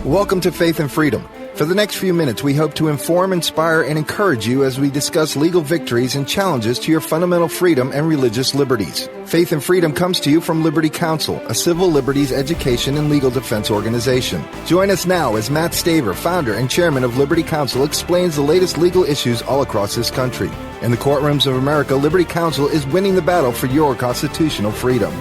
Welcome to Faith and Freedom. For the next few minutes, we hope to inform, inspire, and encourage you as we discuss legal victories and challenges to your fundamental freedom and religious liberties. Faith and Freedom comes to you from Liberty Counsel, a civil liberties education and legal defense organization. Join us now as Matt Staver, founder and chairman of Liberty Counsel, explains the latest legal issues all across this country. In the courtrooms of America, Liberty Counsel is winning the battle for your constitutional freedom.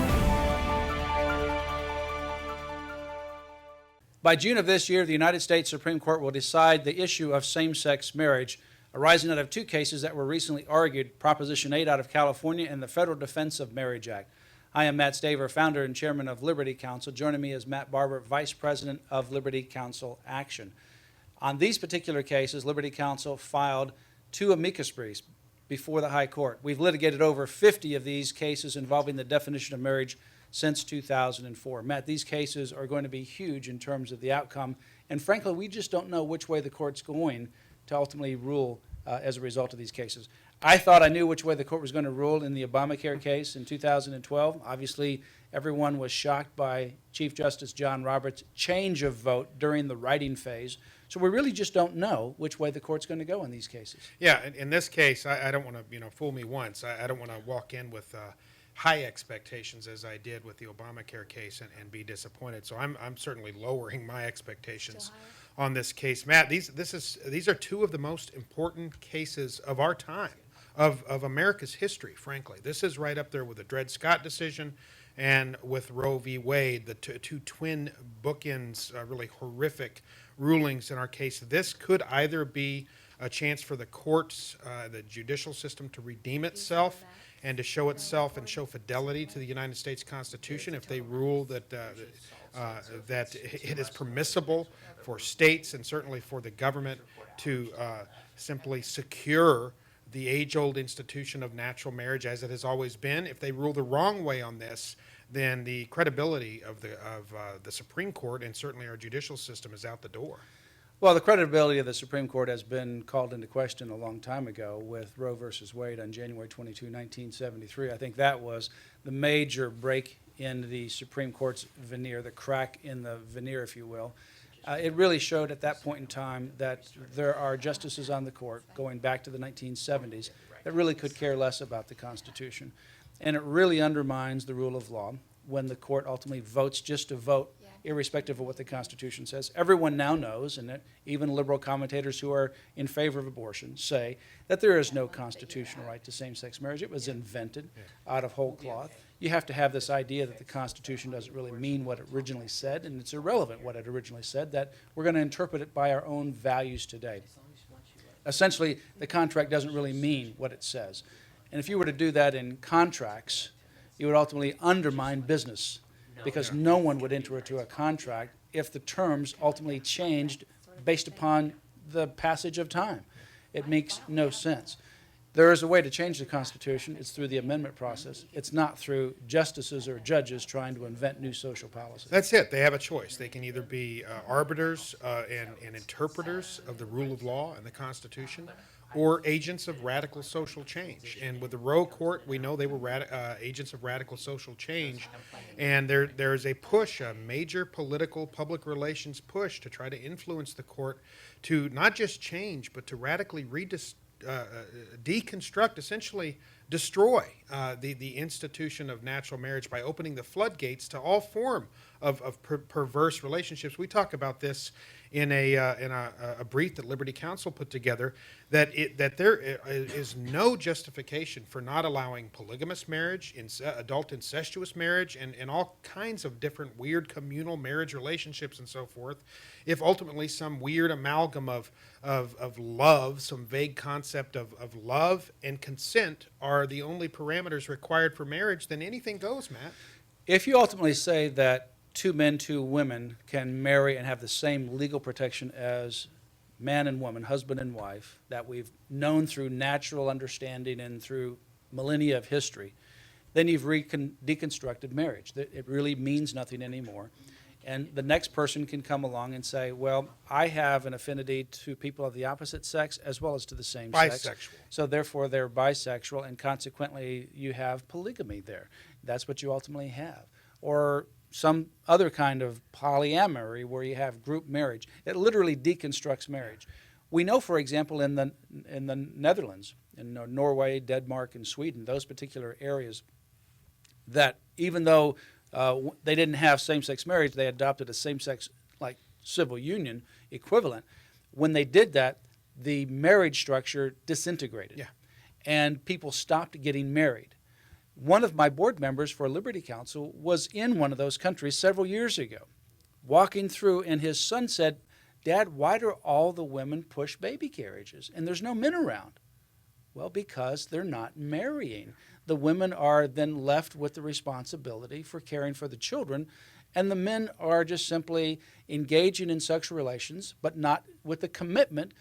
By June of this year, the United States Supreme Court will decide the issue of same-sex marriage arising out of two cases that were recently argued, Proposition 8 out of California and the Federal Defense of Marriage Act. I am Matt Staver, founder and chairman of Liberty Counsel. Joining me is Matt Barber, vice president of Liberty Counsel Action. On these particular cases, Liberty Counsel filed two amicus briefs before the High Court. We've litigated over 50 of these cases involving the definition of marriage since 2004. Matt, these cases are going to be huge in terms of the outcome, and frankly, we just don't know which way the court's going to ultimately rule as a result of these cases. I thought I knew which way the court was going to rule in the Obamacare case in 2012. Obviously, everyone was shocked by Chief Justice John Roberts' change of vote during the writing phase. So we really just don't know which way the court's going to go in these cases. Yeah, in this case, I don't want to fool me once. I don't want to walk in with high expectations as I did with the Obamacare case and be disappointed. So I'm certainly lowering my expectations on this case. Matt, these are two of the most important cases of our time, of America's history, frankly. This is right up there with the Dred Scott decision and with Roe v. Wade, the two twin bookends, really horrific rulings in our case. This could either be a chance for the courts, the judicial system to redeem itself and to show itself and show fidelity to the United States Constitution if they rule that that it is permissible for states and certainly for the government to simply secure the age-old institution of natural marriage as it has always been. If they rule the wrong way on this, then the credibility of the Supreme Court and certainly our judicial system is out the door. Well, the credibility of the Supreme Court has been called into question a long time ago with Roe versus Wade on January 22, 1973. I think that was the major break in the Supreme Court's veneer, the crack in the veneer, if you will. It really showed at that point in time that there are justices on the court going back to the 1970s that really could care less about the Constitution. And it really undermines the rule of law when the court ultimately votes just to vote, irrespective of what the Constitution says. Everyone now knows, and even liberal commentators who are in favor of abortion say that there is no constitutional right to same-sex marriage. It was invented out of whole cloth. You have to have this idea that the Constitution doesn't really mean what it originally said, and it's irrelevant what it originally said, that we're going to interpret it by our own values today. Essentially, the contract doesn't really mean what it says. And if you were to do that in contracts, you would ultimately undermine business, because no one would enter into a contract if the terms ultimately changed based upon the passage of time. It makes no sense. There is a way to change the Constitution. It's through the amendment process. It's not through justices or judges trying to invent new social policies. That's it. They have a choice. They can either be arbiters and interpreters of the rule of law and the Constitution, or agents of radical social change. And with the Roe Court, we know they were agents of radical social change. And there is a push, a major political public relations push to try to influence the court to not just change, but to radically deconstruct, essentially destroy the institution of natural marriage by opening the floodgates to all form of perverse relationships. We talk about this in a brief that Liberty Counsel put together, that there is no justification for not allowing polygamous marriage, adult incestuous marriage, and all kinds of different weird communal marriage relationships and so forth, if ultimately some weird amalgam of love, some vague concept of love and consent are the only parameters required for marriage, then anything goes, Matt. If you ultimately say that two men, two women can marry and have the same legal protection as man and woman, husband and wife, that we've known through natural understanding and through millennia of history, then you've deconstructed marriage. It really means nothing anymore. And the next person can come along and say, well, I have an affinity to people of the opposite sex as well as to the same sex. Bisexual. So therefore they're bisexual, and consequently you have polygamy there. That's what you ultimately have. Or some other kind of polyamory where you have group marriage. It literally deconstructs marriage. We know, for example, in the Netherlands, in Norway, Denmark, and Sweden, those particular areas, that even though they didn't have same-sex marriage, they adopted a same-sex like civil union equivalent. When they did that, the marriage structure disintegrated, and people stopped getting married. One of my board members for Liberty Counsel was in one of those countries several years ago, walking through, and his son said, "Dad, why do all the women push baby carriages and there's no men around?" Well, because they're not marrying. The women are then left with the responsibility for caring for the children, and the men are just simply engaging in sexual relations, but not with the commitment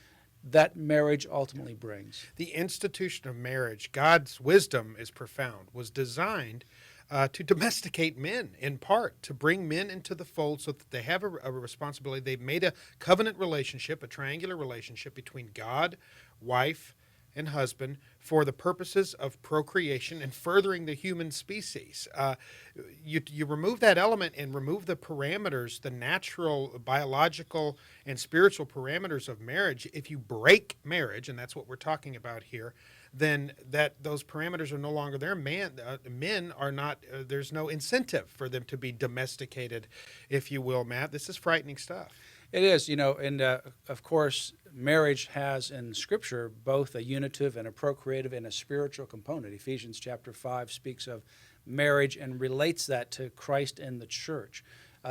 that marriage ultimately brings. The institution of marriage, God's wisdom is profound, was designed to domesticate men, in part, to bring men into the fold so that they have a responsibility. They've made a covenant relationship, a triangular relationship between God, wife, and husband for the purposes of procreation and furthering the human species. You remove that element and remove the parameters, the natural, biological, and spiritual parameters of marriage. If you break marriage, and that's what we're talking about here, then those parameters are no longer there. Men are not, there's no incentive for them to be domesticated, if you will, Matt. This is frightening stuff. It is, and of course, marriage has in Scripture both a unitive and a procreative and a spiritual component. Ephesians chapter 5 speaks of marriage and relates that to Christ and the church.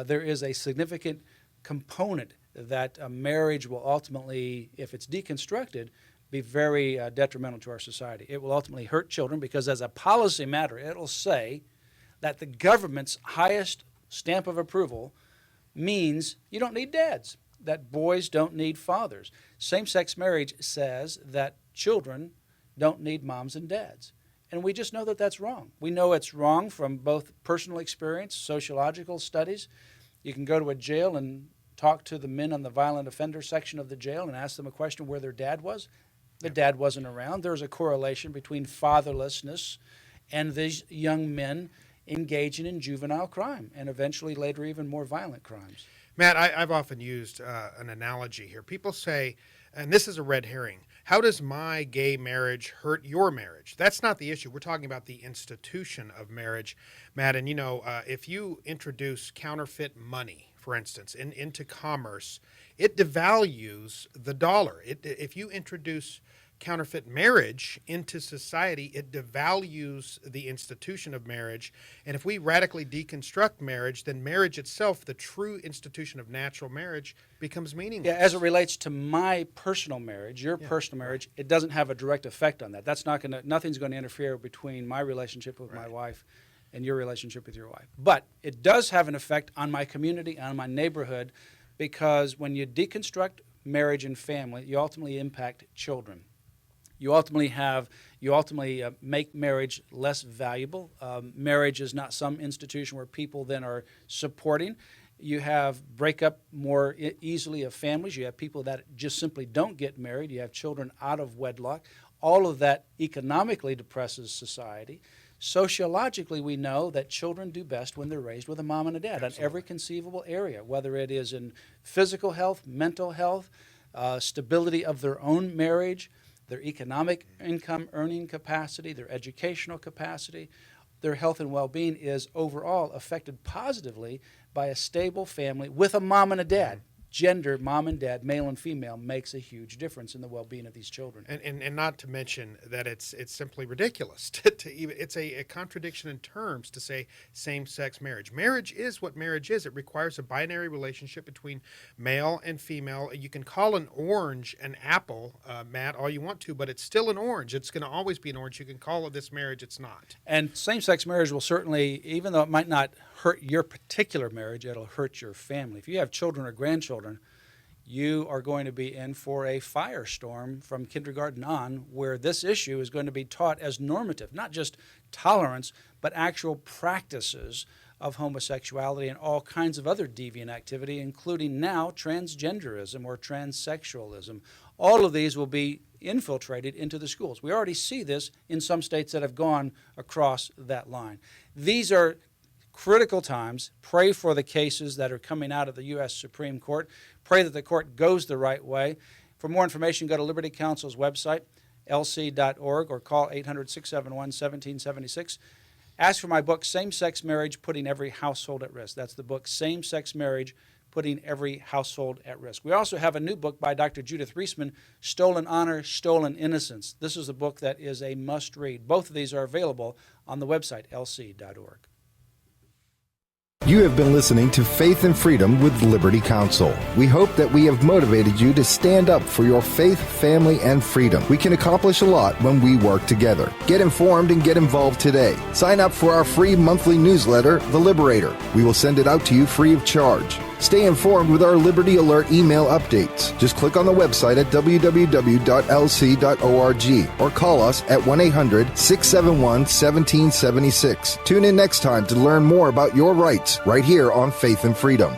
There is a significant component that a marriage will ultimately, if it's deconstructed, be very detrimental to our society. It will ultimately hurt children because as a policy matter, it'll say that the government's highest stamp of approval means you don't need dads, that boys don't need fathers. Same-sex marriage says that children don't need moms and dads. And we just know that that's wrong. We know it's wrong from both personal experience, sociological studies. You can go to a jail and talk to the men on the violent offender section of the jail and ask them a question where their dad was. The dad wasn't around. There's a correlation between fatherlessness and these young men engaging in juvenile crime and eventually later even more violent crimes. Matt, I've often used an analogy here. People say, and this is a red herring, how does my gay marriage hurt your marriage? That's not the issue. We're talking about the institution of marriage, Matt. And, if you introduce counterfeit money, for instance, into commerce, it devalues the dollar. If you introduce counterfeit marriage into society, it devalues the institution of marriage. And if we radically deconstruct marriage, then marriage itself, the true institution of natural marriage, becomes meaningless. Yeah, as it relates to my personal marriage, your personal marriage, it doesn't have a direct effect on that. Nothing's going to interfere between my relationship with my wife and your relationship with your wife. But it does have an effect on my community, on my neighborhood, because when you deconstruct marriage and family, you ultimately impact children. You ultimately make marriage less valuable. Marriage is not some institution where people then are supporting. You have breakup more easily of families. You have people that just simply don't get married. You have children out of wedlock. All of that economically depresses society. Sociologically, we know that children do best when they're raised with a mom and a dad on every conceivable area, whether it is in physical health, mental health, stability of their own marriage, their economic income earning capacity, their educational capacity, their health and well-being is overall affected positively by a stable family with a mom and a dad. Gender, mom and dad, male and female, makes a huge difference in the well-being of these children. And not to mention that it's simply ridiculous. It's a contradiction in terms to say same-sex marriage. Marriage is what marriage is. It requires a binary relationship between male and female. You can call an orange an apple, Matt, all you want to, but it's still an orange. It's going to always be an orange. You can call this marriage. It's not. And same-sex marriage will certainly, even though it might not hurt your particular marriage, it'll hurt your family. If you have children or grandchildren, you are going to be in for a firestorm from kindergarten on, where this issue is going to be taught as normative, not just tolerance, but actual practices of homosexuality and all kinds of other deviant activity, including now transgenderism or transsexualism. All of these will be infiltrated into the schools. We already see this in some states that have gone across that line. These are critical times. Pray for the cases that are coming out of the U.S. Supreme Court. Pray that the court goes the right way. For more information, go to Liberty Counsel's website, lc.org, or call 800-671-1776. Ask for my book, Same-Sex Marriage, Putting Every Household at Risk. That's the book, Same-Sex Marriage, Putting Every Household at Risk. We also have a new book by Dr. Judith Reisman, Stolen Honor, Stolen Innocence. This is a book that is a must-read. Both of these are available on the website, lc.org. You have been listening to Faith and Freedom with Liberty Counsel. We hope that we have motivated you to stand up for your faith, family, and freedom. We can accomplish a lot when we work together. Get informed and get involved today. Sign up for our free monthly newsletter, The Liberator. We will send it out to you free of charge. Stay informed with our Liberty Alert email updates. Just click on the website at www.lc.org or call us at 1-800-671-1776. Tune in next time to learn more about your rights right here on Faith and Freedom.